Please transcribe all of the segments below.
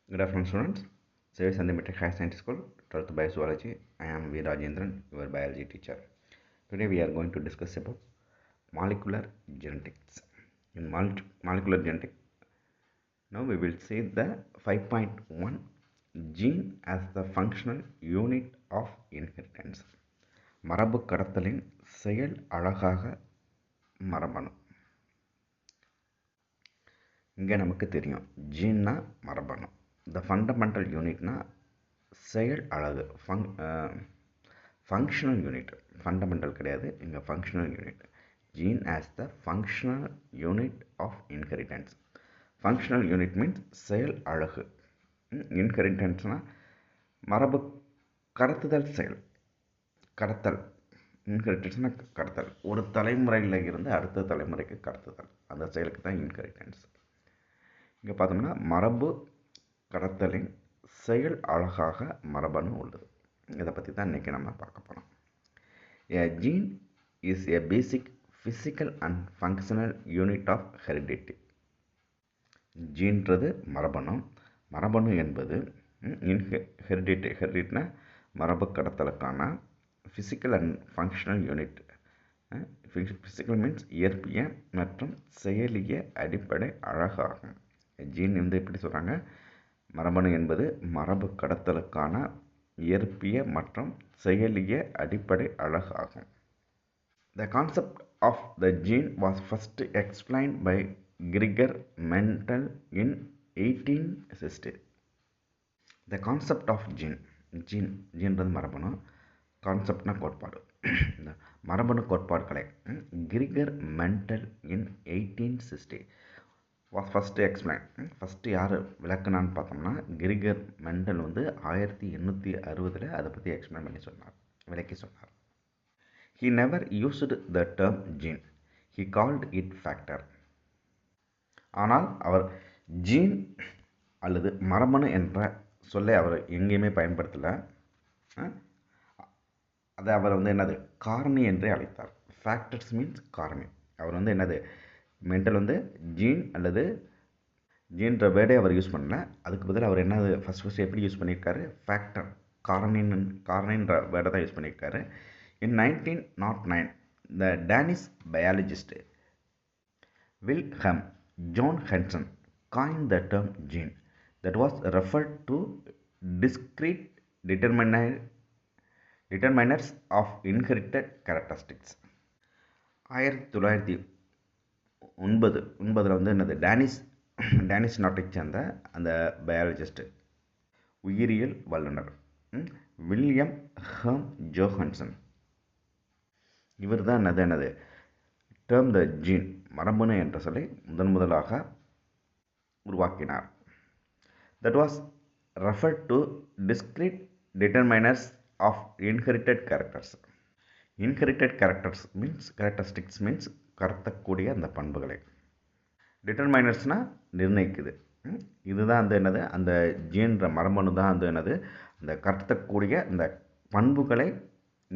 Good afternoon, students. Sevi Sandhi Metric Higher Science School, 12th Biozoology. I am V. Rajendran, your biology teacher. Today we are going to discuss about molecular genetics. In molecular genetics, now we will see the 5.1 gene as the functional unit of inheritance. மரபு கடத்தலின் செயல் அழகாக மரபணு. இங்கே நமக்கு தெரியும் ஜீன்னா மரபணு. த fundamental யூனிட்னா செயல் அழகு, ஃபங்க்ஷனல் யூனிட். ஃபண்டமெண்டல் கிடையாது, இங்கே functional unit. Gene as the functional unit of inheritance. Functional unit means செயல் அழகு. இன்ஹெரிட்டன்ஸ்னால் மரபு கடத்துதல் செயல். கடத்தல், இன்ஹெரிட்டன்ஸ்னால் கடத்தல். ஒரு தலைமுறையில் இருந்து அடுத்த தலைமுறைக்கு கடத்துதல், அந்த செயலுக்கு தான் இன்ஹெரிட்டன்ஸ். இங்கே பார்த்தோம்னா மரபு கடத்தலின் செயல் அழகாக மரபணு உள்ளது. இதை பற்றி தான் இன்றைக்கி நம்ம பார்க்க போகிறோம். A gene is a basic physical and functional unit of heredity. ஜீன்றது மரபணு. மரபணு என்பது ஹெரிடிட்னா மரபு கடத்தலுக்கான physical and functional unit. Physical means இயற்பிய மற்றும் செயலிய அடிப்படை அழகாகும். ஜீன் எப்படி சொல்கிறாங்க? மரபணு என்பது மரபு கடத்தலுக்கான இயற்பிய மற்றும் செயலிய அடிப்படை அழகாகும். The concept of the gene was first explained by Gregor Mendel in 1860. The concept of ஜீன்றது மரபணு, கான்செப்ட்னா கோட்பாடு. இந்த மரபணு கோட்பாடுகளை Gregor Mendel in 1860 was first explain. First யார் விளக்குனான்னு பார்த்தோம்னா கிரிகர் மெண்டல் 1860 அதை பற்றி எக்ஸ்பிளைன் பண்ணி சொன்னார், விளக்கி சொன்னார். He never used the term gene. He called it factor. ஆனால் அவர் ஜீன் அல்லது மரபணு என்ற சொல்லை அவர் எங்கேயுமே பயன்படுத்தலை. அதை அவர் என்னது காரணி என்றே அழைத்தார். ஃபேக்டர்ஸ் மீன்ஸ் காரணி. அவர் என்னது மெண்டல் ஜீன் அல்லது ஜீன்ற வேர்டே அவர் யூஸ் பண்ணல. அதுக்கு பதில் அவர் என்னது ஃபஸ்ட் எப்படி யூஸ் பண்ணியிருக்காரு? ஃபேக்டர், காரணின்ற வேர்டை தான் யூஸ் பண்ணியிருக்காரு. In 1909, the Danish biologist Wilhelm John Hansen coined the term gene that was referred to discrete determinants of inherited characteristics. 1909 என்னது டேனிஷ் நாட்டை சேர்ந்த அந்த பயாலஜிஸ்ட், உயிரியல் வல்லுநர் வில்லியம் ஹெர்ம் ஜோஹன்சன், இவர் தான் என்னது டேர்ம் த ஜீன், மரபணு என்ற சொல்லை முதலாக உருவாக்கினார். That was referred to discrete determiners of inherited characters. Inherited characters means characteristics means கடத்தக்கூடிய அந்த பண்புகளை. டிட்டர்மைனர்ஸ்னால் நிர்ணயிக்குது. இதுதான் என்னது அந்த ஜீன்ற மரபணு தான் என்னது அந்த கடத்தக்கூடிய இந்த பண்புகளை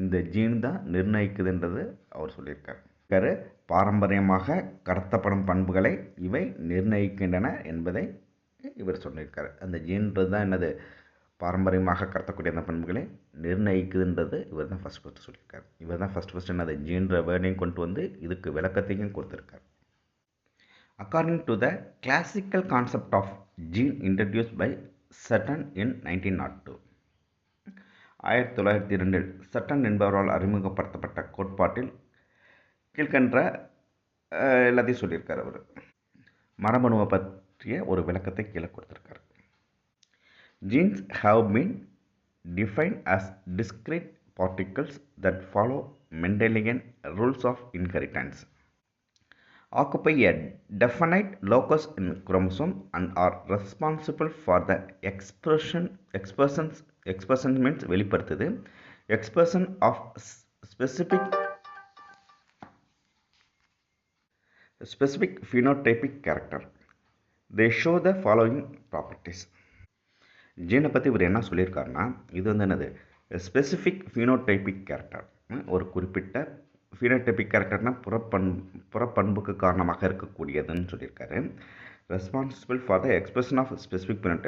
இந்த ஜீன் தான் நிர்ணயிக்குதுன்றது அவர் சொல்லியிருக்காரு. பாரம்பரியமாக கடத்தப்படும் பண்புகளை இவை நிர்ணயிக்கின்றன என்பதை இவர் சொல்லியிருக்காரு. அந்த ஜீன்றது தான் என்னது பாரம்பரியமாக கடத்தக்கூடிய அந்த பண்புகளை நிர்ணயிக்குதுன்றது இவர் தான் ஃபஸ்ட்டு சொல்லியிருக்காரு. இவர் தான் ஃபஸ்ட்டு என்னது ஜீன்ற வேர்டையும் கொண்டு இதுக்கு விளக்கத்தையும் கொடுத்துருக்காரு. According to the classical concept of gene introduced by Sutton in 1902. 1902 சட்டன் என்பவரால் அறிமுகப்படுத்தப்பட்ட கோட்பாட்டில் கீழ்கண்ட எல்லாத்தையும் சொல்லியிருக்கார். அவர் மரபணுவை பற்றிய ஒரு விளக்கத்தை கீழே கொடுத்திருக்கார். Genes have been defined as discrete particles that follow Mendelian rules of inheritance, occupy a definite locus in chromosome and are responsible for the expression means வெளிப்படுத்துது, expression of specific phenotypic character. They show the following properties. ஜீனை பற்றி இவர் என்ன சொல்லியிருக்காருன்னா, இது என்னது specific phenotypic character. ஒரு குறிப்பிட்ட phenotypic கேரக்டர்னா புறப்பண்புக்கு காரணமாக இருக்கக்கூடியதுன்னு சொல்லியிருக்காரு. Responsible for the expression of specific